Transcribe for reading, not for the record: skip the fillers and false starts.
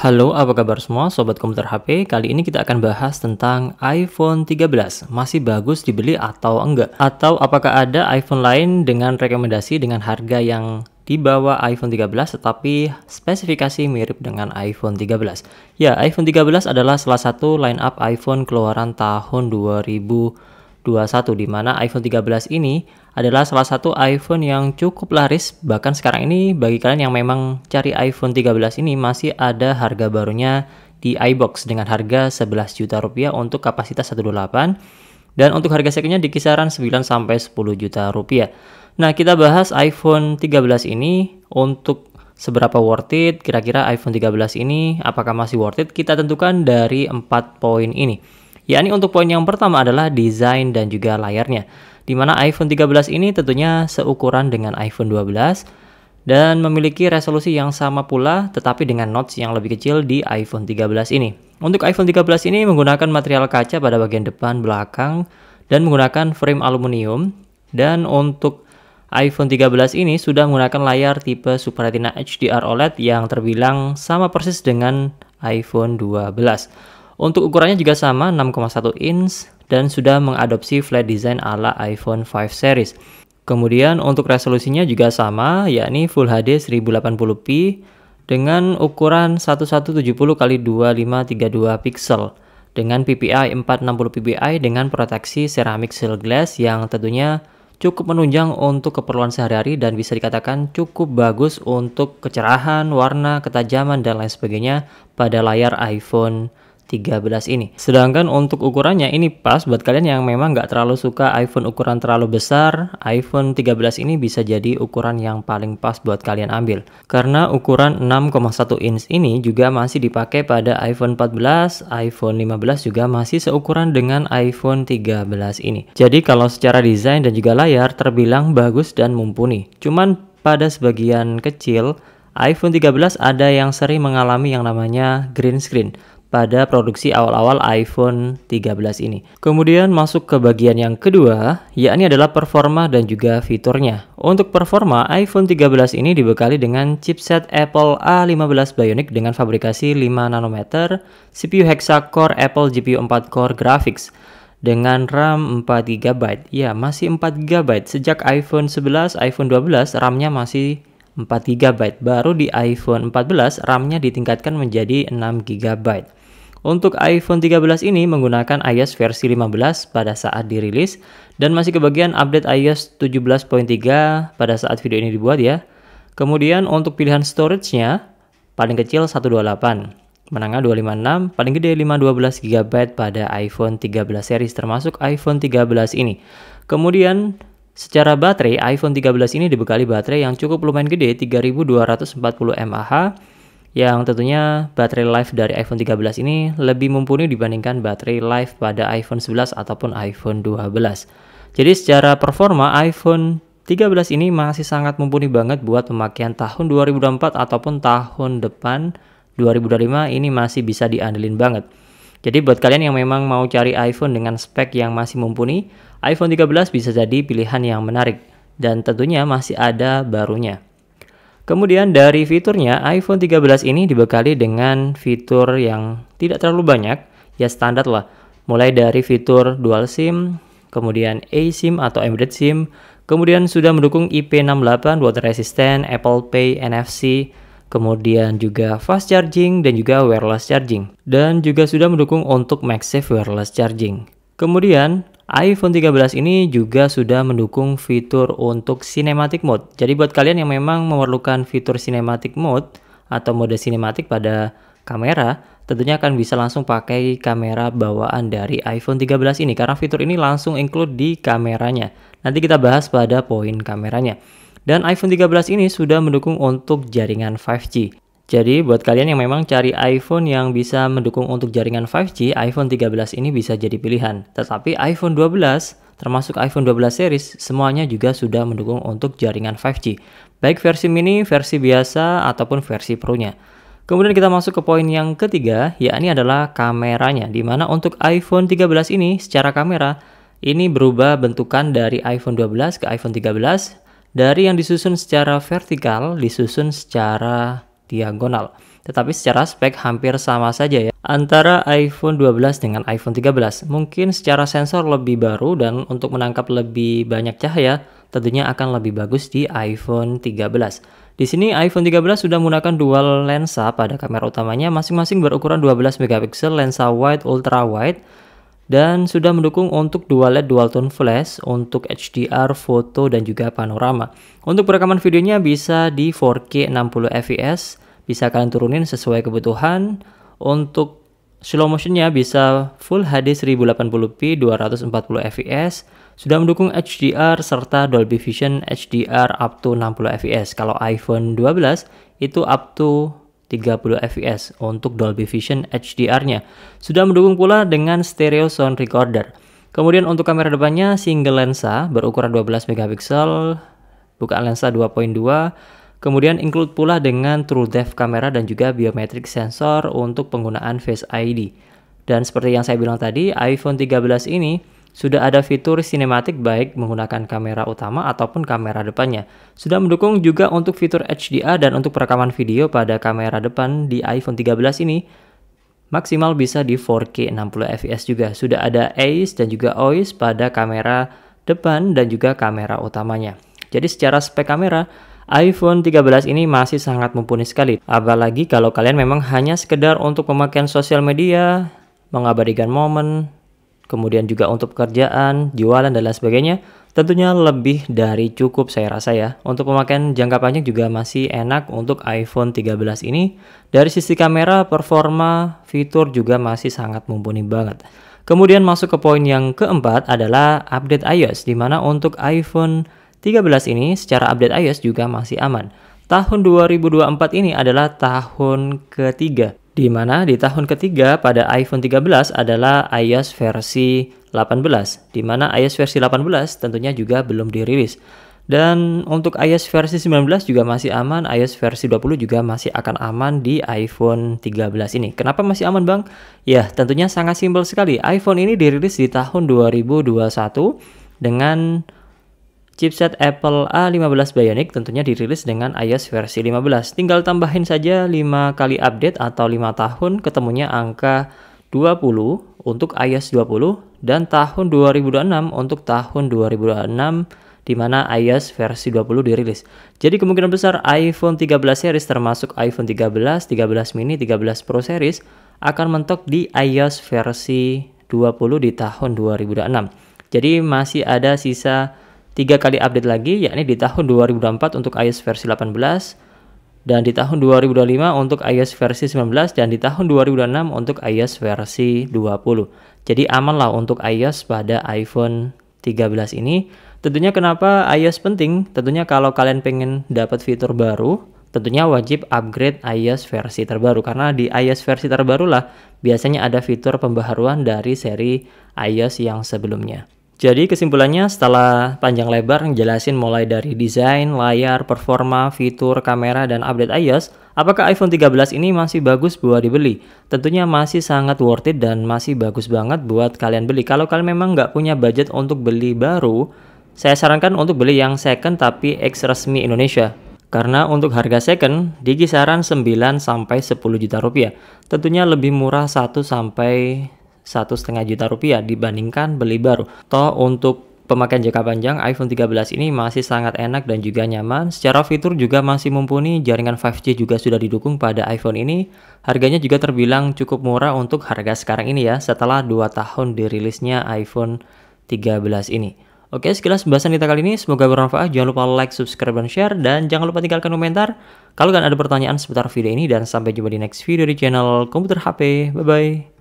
Halo, apa kabar semua Sobat Komputer HP? Kali ini kita akan bahas tentang iPhone 13. Masih bagus dibeli atau enggak? Atau apakah ada iPhone lain dengan rekomendasi dengan harga yang di bawah iPhone 13 tetapi spesifikasi mirip dengan iPhone 13? Ya, iPhone 13 adalah salah satu line-up iPhone keluaran tahun 2021, di mana iPhone 13 ini adalah salah satu iPhone yang cukup laris. Bahkan sekarang ini bagi kalian yang memang cari iPhone 13 ini masih ada harga barunya di iBox dengan harga 11 juta rupiah untuk kapasitas 128, dan untuk harga secondnya di kisaran 9 sampai 10 juta rupiah. Nah, kita bahas iPhone 13 ini untuk seberapa worth it, kira-kira iPhone 13 ini apakah masih worth it, kita tentukan dari 4 poin ini. Yakni untuk poin yang pertama adalah desain dan juga layarnya, di mana iPhone 13 ini tentunya seukuran dengan iPhone 12 dan memiliki resolusi yang sama pula tetapi dengan notch yang lebih kecil di iPhone 13 ini. Untuk iPhone 13 ini menggunakan material kaca pada bagian depan, belakang, dan menggunakan frame aluminium. Dan untuk iPhone 13 ini sudah menggunakan layar tipe Super Retina HDR OLED yang terbilang sama persis dengan iPhone 12. Untuk ukurannya juga sama, 6,1 inch, dan sudah mengadopsi flat design ala iPhone 5 series. Kemudian untuk resolusinya juga sama, yakni Full HD 1080p dengan ukuran 1170x2532 pixel dengan PPI 460 ppi dengan proteksi ceramic shield glass yang tentunya cukup menunjang untuk keperluan sehari-hari dan bisa dikatakan cukup bagus untuk kecerahan, warna, ketajaman, dan lain sebagainya pada layar iPhone 13 ini. Sedangkan untuk ukurannya ini pas buat kalian yang memang nggak terlalu suka iPhone ukuran terlalu besar. iPhone 13 ini bisa jadi ukuran yang paling pas buat kalian ambil, karena ukuran 6,1 inch ini juga masih dipakai pada iPhone 14, iPhone 15 juga masih seukuran dengan iPhone 13 ini. Jadi kalau secara desain dan juga layar terbilang bagus dan mumpuni. Cuman pada sebagian kecil iPhone 13 ada yang sering mengalami yang namanya green screen pada produksi awal-awal iPhone 13 ini. Kemudian masuk ke bagian yang kedua, yakni adalah performa dan juga fiturnya. Untuk performa, iPhone 13 ini dibekali dengan chipset Apple A15 Bionic dengan fabrikasi 5 nanometer, CPU hexa-core Apple GPU 4 core graphics dengan RAM 4 GB. Ya, masih 4 GB. Sejak iPhone 11, iPhone 12 RAM-nya masih 4 GB. Baru di iPhone 14 RAM-nya ditingkatkan menjadi 6 GB. Untuk iPhone 13 ini menggunakan iOS versi 15 pada saat dirilis dan masih kebagian update iOS 17.3 pada saat video ini dibuat ya. Kemudian untuk pilihan storage-nya paling kecil 128, menengah 256, paling gede 512 GB pada iPhone 13 series termasuk iPhone 13 ini. Kemudian secara baterai, iPhone 13 ini dibekali baterai yang cukup lumayan gede 3240 mAh, yang tentunya baterai life dari iPhone 13 ini lebih mumpuni dibandingkan baterai life pada iPhone 11 ataupun iPhone 12. Jadi secara performa iPhone 13 ini masih sangat mumpuni banget buat pemakaian tahun 2024 ataupun tahun depan 2025 ini masih bisa diandelin banget. Jadi buat kalian yang memang mau cari iPhone dengan spek yang masih mumpuni, iPhone 13 bisa jadi pilihan yang menarik dan tentunya masih ada barunya. Kemudian dari fiturnya, iPhone 13 ini dibekali dengan fitur yang tidak terlalu banyak, ya standar lah. Mulai dari fitur dual SIM, kemudian eSIM atau embedded SIM, kemudian sudah mendukung IP68, water resistant, Apple Pay, NFC, kemudian juga fast charging dan juga wireless charging. Dan juga sudah mendukung untuk MagSafe wireless charging. Kemudian iPhone 13 ini juga sudah mendukung fitur untuk Cinematic Mode. Jadi buat kalian yang memang memerlukan fitur Cinematic Mode atau mode sinematik pada kamera, tentunya akan bisa langsung pakai kamera bawaan dari iPhone 13 ini karena fitur ini langsung include di kameranya. Nanti kita bahas pada poin kameranya. Dan iPhone 13 ini sudah mendukung untuk jaringan 5G. Jadi buat kalian yang memang cari iPhone yang bisa mendukung untuk jaringan 5G, iPhone 13 ini bisa jadi pilihan. Tetapi iPhone 12, termasuk iPhone 12 series, semuanya juga sudah mendukung untuk jaringan 5G. Baik versi mini, versi biasa, ataupun versi Pro-nya. Kemudian kita masuk ke poin yang ketiga, yakni adalah kameranya. Dimana untuk iPhone 13 ini, secara kamera, ini berubah bentukan dari iPhone 12 ke iPhone 13. Dari yang disusun secara vertikal, disusun secara diagonal. Tetapi secara spek hampir sama saja ya antara iPhone 12 dengan iPhone 13. Mungkin secara sensor lebih baru dan untuk menangkap lebih banyak cahaya tentunya akan lebih bagus di iPhone 13. Di sini iPhone 13 sudah menggunakan dual lensa pada kamera utamanya, masing-masing berukuran 12 megapiksel, lensa wide, ultra wide, dan sudah mendukung untuk dual LED dual tone flash untuk HDR, foto, dan juga panorama. Untuk perekaman videonya bisa di 4K 60 fps, bisa kalian turunin sesuai kebutuhan. Untuk slow motionnya bisa Full HD 1080p 240 fps, sudah mendukung HDR serta Dolby Vision HDR up to 60 fps. Kalau iPhone 12 itu up to 30 fps untuk Dolby Vision HDR-nya. Sudah mendukung pula dengan stereo sound recorder. Kemudian untuk kamera depannya single lensa berukuran 12 megapiksel, bukaan lensa 2.2. Kemudian include pula dengan True Depth kamera dan juga biometric sensor untuk penggunaan Face ID. Dan seperti yang saya bilang tadi, iPhone 13 ini sudah ada fitur sinematik baik menggunakan kamera utama ataupun kamera depannya. Sudah mendukung juga untuk fitur HDR dan untuk perekaman video pada kamera depan di iPhone 13 ini maksimal bisa di 4K 60 fps juga. Sudah ada AIS dan juga OIS pada kamera depan dan juga kamera utamanya. Jadi secara spek kamera, iPhone 13 ini masih sangat mumpuni sekali. Apalagi kalau kalian memang hanya sekedar untuk pemakaian sosial media, mengabadikan momen, kemudian juga untuk pekerjaan, jualan, dan lain sebagainya, tentunya lebih dari cukup saya rasa ya. Untuk pemakaian jangka panjang juga masih enak untuk iPhone 13 ini. Dari sisi kamera, performa, fitur juga masih sangat mumpuni banget. Kemudian masuk ke poin yang keempat adalah update iOS, di mana untuk iPhone 13 ini secara update iOS juga masih aman. Tahun 2024 ini adalah tahun ketiga, di mana di tahun ketiga pada iPhone 13 adalah iOS versi 18, di mana iOS versi 18 tentunya juga belum dirilis. Dan untuk iOS versi 19 juga masih aman, iOS versi 20 juga masih akan aman di iPhone 13 ini. Kenapa masih aman bang? Ya tentunya sangat simpel sekali. iPhone ini dirilis di tahun 2021 dengan chipset Apple A15 Bionic, tentunya dirilis dengan iOS versi 15. Tinggal tambahin saja 5 kali update atau 5 tahun ketemunya angka 20 untuk iOS 20 dan tahun 2026 untuk tahun 2026 di mana iOS versi 20 dirilis. Jadi kemungkinan besar iPhone 13 series termasuk iPhone 13, 13 mini, 13 Pro series akan mentok di iOS versi 20 di tahun 2026. Jadi masih ada sisa 3 kali update lagi, yakni di tahun 2024 untuk iOS versi 18, dan di tahun 2025 untuk iOS versi 19, dan di tahun 2026 untuk iOS versi 20. Jadi amanlah untuk iOS pada iPhone 13 ini. Tentunya kenapa iOS penting? Tentunya kalau kalian pengen dapat fitur baru, tentunya wajib upgrade iOS versi terbaru. Karena di iOS versi terbaru lah biasanya ada fitur pembaharuan dari seri iOS yang sebelumnya. Jadi kesimpulannya setelah panjang lebar ngejelasin mulai dari desain, layar, performa, fitur, kamera, dan update iOS, apakah iPhone 13 ini masih bagus buat dibeli? Tentunya masih sangat worth it dan masih bagus banget buat kalian beli. Kalau kalian memang nggak punya budget untuk beli baru, saya sarankan untuk beli yang second tapi ex resmi Indonesia. Karena untuk harga second di kisaran 9-10 juta rupiah. Tentunya lebih murah 1-1,5 juta rupiah dibandingkan beli baru. Toh untuk pemakaian jangka panjang iPhone 13 ini masih sangat enak dan juga nyaman. Secara fitur juga masih mumpuni, jaringan 5G juga sudah didukung pada iPhone ini. Harganya juga terbilang cukup murah untuk harga sekarang ini ya, setelah 2 tahun dirilisnya iPhone 13 ini. Oke, sekilas pembahasan kita kali ini, semoga bermanfaat. Jangan lupa like, subscribe, dan share, dan jangan lupa tinggalkan komentar kalau kalian ada pertanyaan seputar video ini, dan sampai jumpa di next video di channel Komputer HP. Bye-bye.